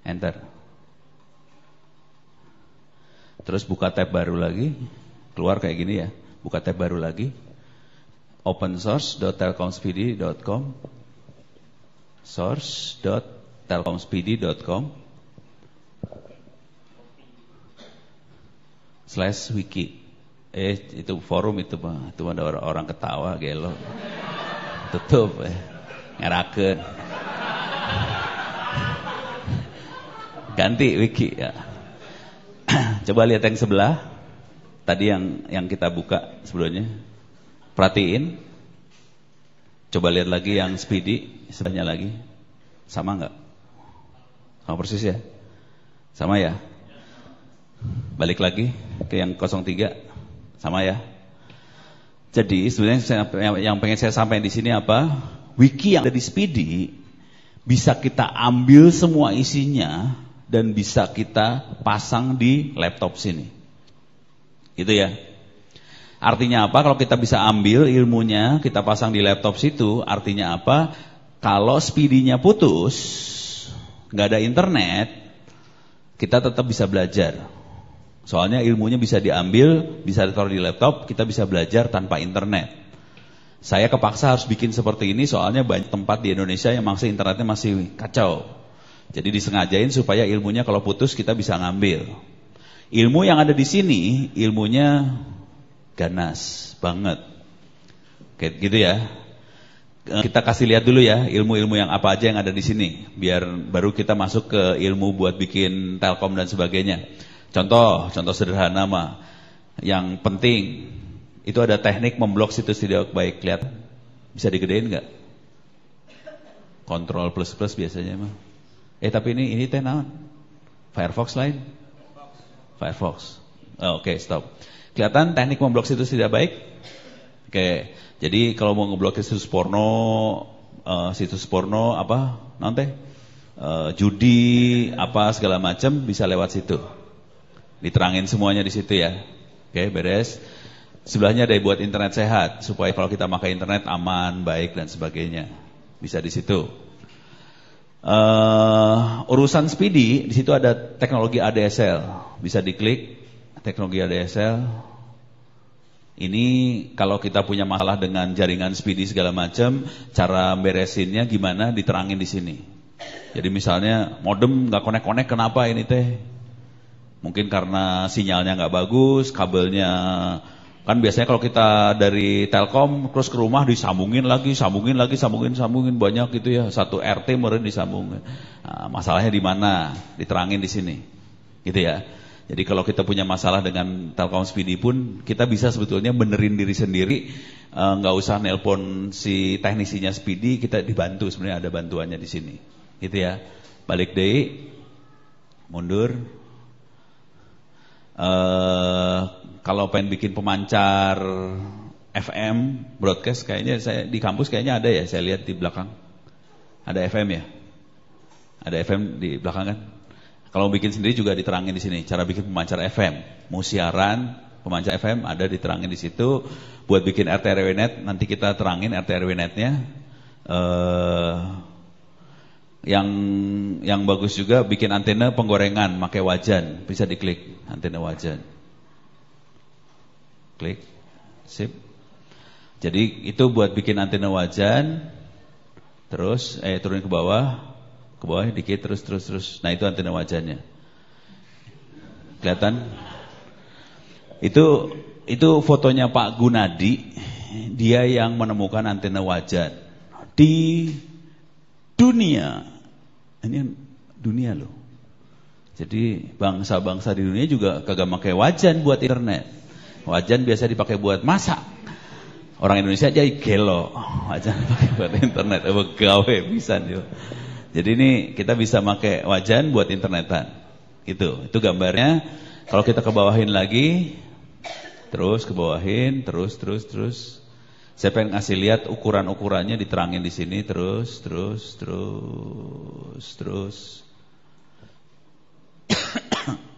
Enter. Terus buka tab baru lagi, keluar kayak gini ya. Buka tab baru lagi, opensource.telkomspeedy.com, source.telkomspeedy.com /wiki. Itu forum itu Pak. Itu ada orang ketawa gelo. Tutup ngerakeun. Ganti wiki ya. Coba lihat yang sebelah. Tadi yang kita buka sebelumnya. Perhatiin. Coba lihat lagi yang Speedy sebelahnya lagi. Sama enggak? Sama persis ya? Sama ya? Balik lagi ke yang 03. Sama ya? Jadi sebenarnya yang pengen saya sampaikan di sini apa? Wiki yang ada di Speedy bisa kita ambil semua isinya dan bisa kita pasang di laptop sini. Gitu ya. Artinya apa? Kalau kita bisa ambil ilmunya, kita pasang di laptop situ, artinya apa? Kalau Speedy-nya putus, nggak ada internet, kita tetap bisa belajar. Soalnya ilmunya bisa diambil, bisa ditaruh di laptop, kita bisa belajar tanpa internet. Saya kepaksa harus bikin seperti ini, soalnya banyak tempat di Indonesia yang masih internetnya masih kacau. Jadi disengajain supaya ilmunya kalau putus kita bisa ngambil. Ilmu yang ada di sini, ilmunya ganas banget. Kayak gitu ya. Kita kasih lihat dulu ya ilmu-ilmu yang apa aja yang ada di sini, biar baru kita masuk ke ilmu buat bikin telkom dan sebagainya. Contoh sederhana mah, yang penting itu ada teknik memblok situs tidak baik. Lihat, bisa digedein nggak? Kontrol plus biasanya mah. Tapi ini teh naon? Firefox lain? Firefox. Oke, stop. Kelihatan teknik memblok situs tidak baik? Oke. Jadi kalau mau ngeblokir situs porno apa? Nanti judi apa segala macam bisa lewat situ. Diterangin semuanya di situ ya. Oke, beres. Sebelahnya ada buat internet sehat supaya kalau kita pakai internet aman, baik dan sebagainya. Bisa di situ. Urusan Speedy, di situ ada teknologi ADSL. Bisa diklik teknologi ADSL. Ini kalau kita punya masalah dengan jaringan Speedy segala macam, cara beresinnya gimana diterangin di sini. Jadi misalnya modem nggak konek-konek, kenapa ini teh? Mungkin karena sinyalnya nggak bagus, kabelnya kan biasanya kalau kita dari Telkom terus ke rumah disambungin lagi banyak gitu ya, satu RT meren disambungin. Nah, masalahnya di mana? Diterangin di sini, gitu ya. Jadi kalau kita punya masalah dengan Telkom Speedy pun kita bisa sebetulnya benerin diri sendiri, nggak usah nelpon si teknisinya Speedy, kita dibantu sebenarnya ada bantuannya di sini, gitu ya. Balik deh, mundur. Kalau pengen bikin pemancar FM broadcast, kayaknya saya di kampus kayaknya ada ya, saya lihat di belakang ada FM ya, ada FM di belakang kan. Kalau bikin sendiri juga diterangin di sini cara bikin pemancar FM, mau siaran pemancar FM ada diterangin di situ. Buat bikin RT RW net nanti kita terangin RT RW netnya. Yang bagus juga bikin antena penggorengan pakai wajan, bisa diklik antena wajan. Klik, sip. Jadi itu buat bikin antena wajan. Terus turun ke bawah dikit terus. Nah itu antena wajannya. Kelihatan? Itu fotonya Pak Gunadi, dia yang menemukan antena wajan di dunia. Ini dunia loh. Jadi bangsa-bangsa di dunia juga kagak pakai wajan buat internet. Wajan biasa dipakai buat masak. Orang Indonesia aja gelo, wajan pakai buat internet, gawe pisan yo. Jadi ini kita bisa pakai wajan buat internetan. Itu gambarnya. Kalau kita kebawahin lagi, terus kebawahin, terus. Saya pengen ngasih lihat ukuran-ukurannya diterangin di sini terus.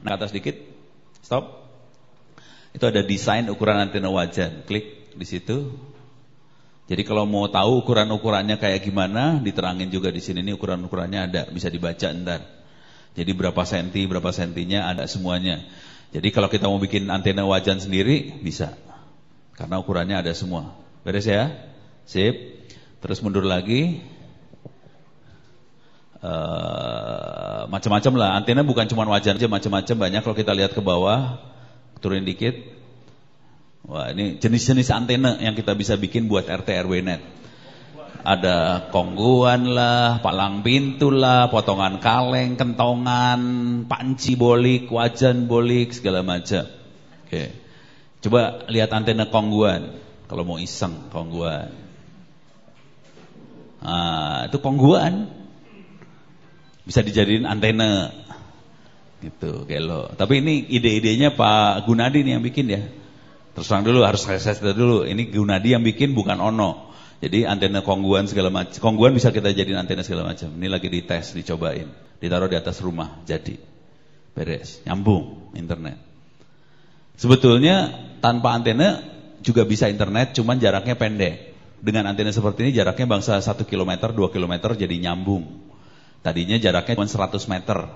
Nah, ke atas dikit. Stop. Itu ada desain ukuran antena wajan. Klik di situ. Jadi kalau mau tahu ukuran-ukurannya kayak gimana, diterangin juga di sini. Ini ukuran-ukurannya ada, bisa dibaca ntar. Jadi berapa sentinya ada semuanya. Jadi kalau kita mau bikin antena wajan sendiri bisa, karena ukurannya ada semua. Beres ya? Sip. Terus mundur lagi. Macam-macam lah. Antena bukan cuma wajan aja, macam-macam banyak. Kalau kita lihat ke bawah, turunin dikit. Wah, ini jenis-jenis antena yang kita bisa bikin buat RT RW net. Ada kongguan lah, palang pintu lah, potongan kaleng, kentongan, panci bolik, wajan bolik, segala macam. Oke. Coba lihat antena kongguan. Kalau mau iseng kongguan. Nah, itu kongguan. Bisa dijadiin antena. Gitu, gelo. Tapi ini ide-idenya Pak Gunadi nih yang bikin ya. Terus terang dulu, harus reses dulu. Ini Gunadi yang bikin, bukan Ono. Jadi antena kongguan segala macam. Kongguan bisa kita jadiin antena segala macam. Ini lagi dites, dicobain. Ditaruh di atas rumah, jadi. Beres, nyambung internet. Sebetulnya tanpa antena juga bisa internet, cuman jaraknya pendek. Dengan antena seperti ini jaraknya bangsa 1 km, 2 km jadi nyambung. Tadinya jaraknya cuma 100 meter.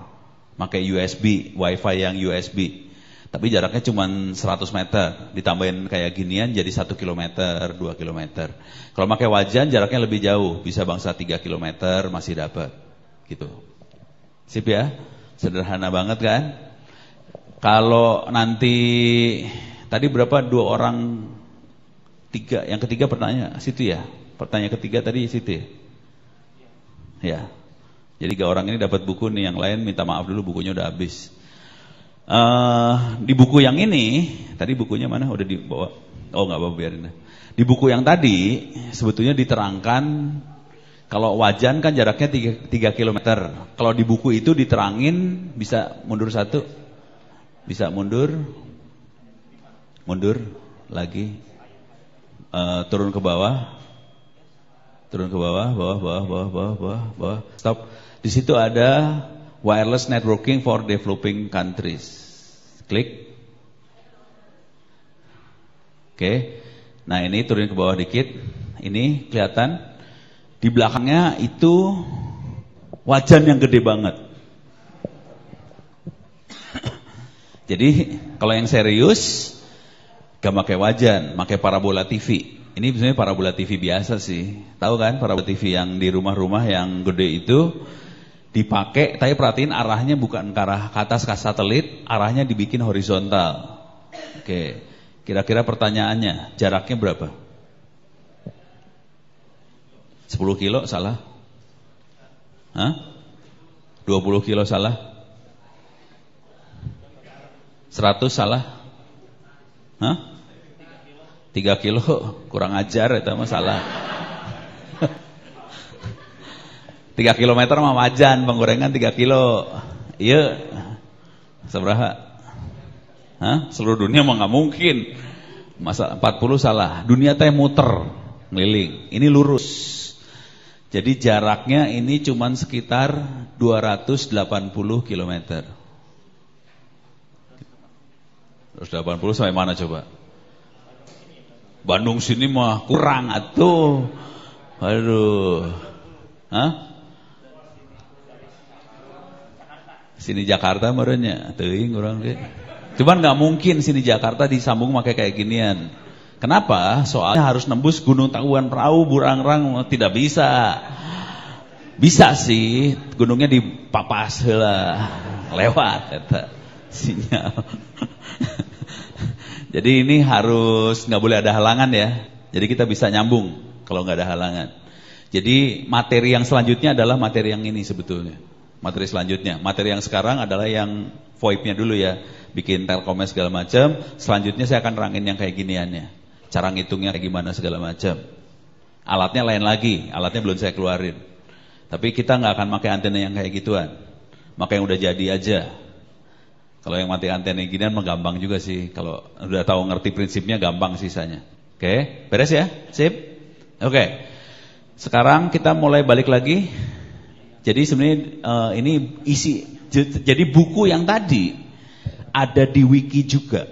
Pakai USB, wifi yang USB. Tapi jaraknya cuma 100 meter, ditambahin kayak ginian jadi 1 km, 2 km. Kalau pakai wajan jaraknya lebih jauh, bisa bangsa 3 km masih dapat. Gitu. Sip ya? Sederhana banget kan? Kalau nanti, tadi berapa? 2 orang, 3, yang ketiga pertanyaan, situ ya? Pertanyaan ketiga tadi situ ya? Ya. Jadi 3 orang ini dapat buku nih, yang lain minta maaf dulu bukunya udah habis. Di buku yang ini, tadi bukunya mana? Udah dibawa? Oh nggak apa-apa, biarin. Di buku yang tadi sebetulnya diterangkan kalau wajan kan jaraknya 3 km. Kalau di buku itu diterangin bisa mundur 1, bisa mundur lagi, turun ke bawah, bawah. Stop. Di situ ada wireless networking for developing countries. Klik. Oke. Nah ini turunin ke bawah dikit. Ini kelihatan. Di belakangnya itu wajan yang gede banget. Jadi kalau yang serius gak pakai wajan, pakai parabola TV. Ini sebenarnya parabola TV biasa sih. Tahu kan parabola TV yang di rumah-rumah yang gede itu dipakai, tapi perhatiin arahnya bukan ke arah ke atas ke satelit, arahnya dibikin horizontal. Oke, kira-kira pertanyaannya, jaraknya berapa? 10 kilo salah? Hah? 20 kilo salah? 100 salah? Hah? 3 kilo kurang ajar, itu mah salah. 3 km mah wajan, penggorengan 3 kilo. Iya. Seberapa? Hah? Seluruh dunia mah nggak mungkin. Masa 40 salah. Dunia teh muter, ngeliling. Ini lurus. Jadi jaraknya ini cuman sekitar 280 km. 280 sampai mana coba? Bandung sini mah kurang atuh. Aduh. Hah? Sini Jakarta merenya, teuing urang ge. Cuman nggak mungkin sini Jakarta disambung pakai kayak ginian. Kenapa? Soalnya harus nembus Gunung Tangkuban Perahu, Burangrang, tidak bisa. Bisa sih, gunungnya dipapas heula, lewat eta sinyal. Jadi ini harus nggak boleh ada halangan ya. Jadi kita bisa nyambung kalau nggak ada halangan. Jadi materi yang selanjutnya adalah materi yang ini sebetulnya. Materi selanjutnya, materi yang sekarang adalah yang VoIP-nya dulu ya, bikin telkomnya segala macam. Selanjutnya saya akan nerangin yang kayak giniannya, cara ngitungnya kayak gimana segala macam. Alatnya lain lagi, alatnya belum saya keluarin. Tapi kita nggak akan pakai antena yang kayak gituan, maka yang udah jadi aja. Kalau yang mati antena ginian mah gampang juga sih. Kalau udah tahu ngerti prinsipnya gampang sisanya. Oke, beres ya, sip. Oke, sekarang kita mulai balik lagi. Jadi sebenarnya ini isi, jadi buku yang tadi ada di wiki juga.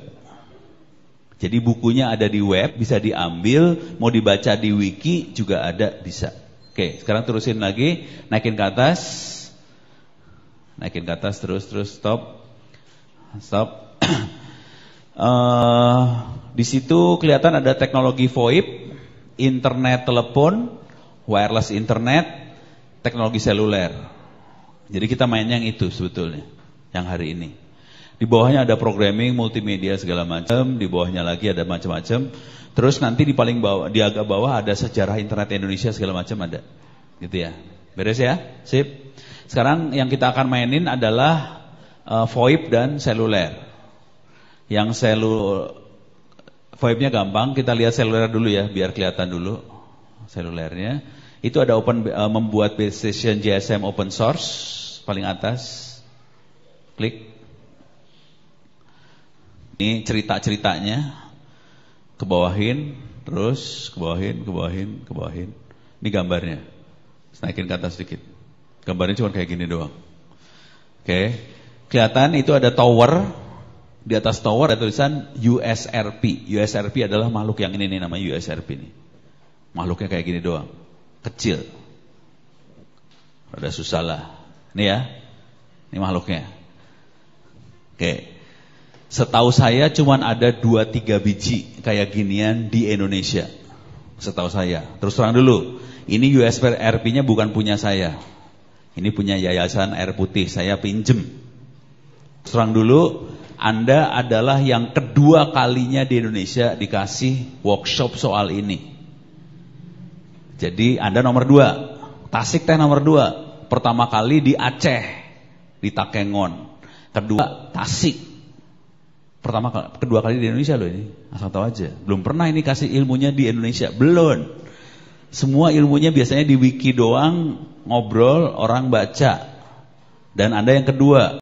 Jadi bukunya ada di web, bisa diambil, mau dibaca di wiki juga ada, bisa. Oke, sekarang terusin lagi, naikin ke atas. Naikin ke atas terus stop. Di situ kelihatan ada teknologi VoIP, internet telepon, wireless internet, teknologi seluler. Jadi kita mainnya yang itu sebetulnya, yang hari ini. Di bawahnya ada programming, multimedia segala macam, di bawahnya lagi ada macam-macam. Terus nanti di paling bawah, di agak bawah ada sejarah internet Indonesia segala macam ada. Gitu ya. Beres ya? Sip. Sekarang yang kita akan mainin adalah VoIP dan seluler. Yang VoIP-nya gampang, kita lihat seluler dulu ya, biar kelihatan dulu selulernya. Itu ada membuat base station GSM open source, paling atas. Klik. Ini cerita-ceritanya. Kebawahin, terus kebawahin. Ini gambarnya. Naikin ke atas sedikit. Gambarnya cuma kayak gini doang. Oke. Kelihatan itu ada tower. Di atas tower ada tulisan USRP. USRP adalah makhluk yang ini nih, namanya USRP nih. Makhluknya kayak gini doang. Kecil. Rada susah lah. Ini ya. Ini makhluknya. Oke. Setahu saya cuma ada 2-3 biji kayak ginian di Indonesia. Setahu saya. Terus terang dulu. Ini USRP-nya bukan punya saya. Ini punya Yayasan Air Putih. Saya pinjem. Terus terang dulu. Anda adalah yang kedua kalinya di Indonesia dikasih workshop soal ini. Jadi Anda nomor 2. Tasik teh nomor 2. Pertama kali di Aceh, di Takengon. Kedua Tasik. Kedua kali di Indonesia loh ini. Asal tahu aja. Belum pernah ini kasih ilmunya di Indonesia. Belum. Semua ilmunya biasanya di wiki doang, ngobrol, orang baca. Dan Anda yang kedua.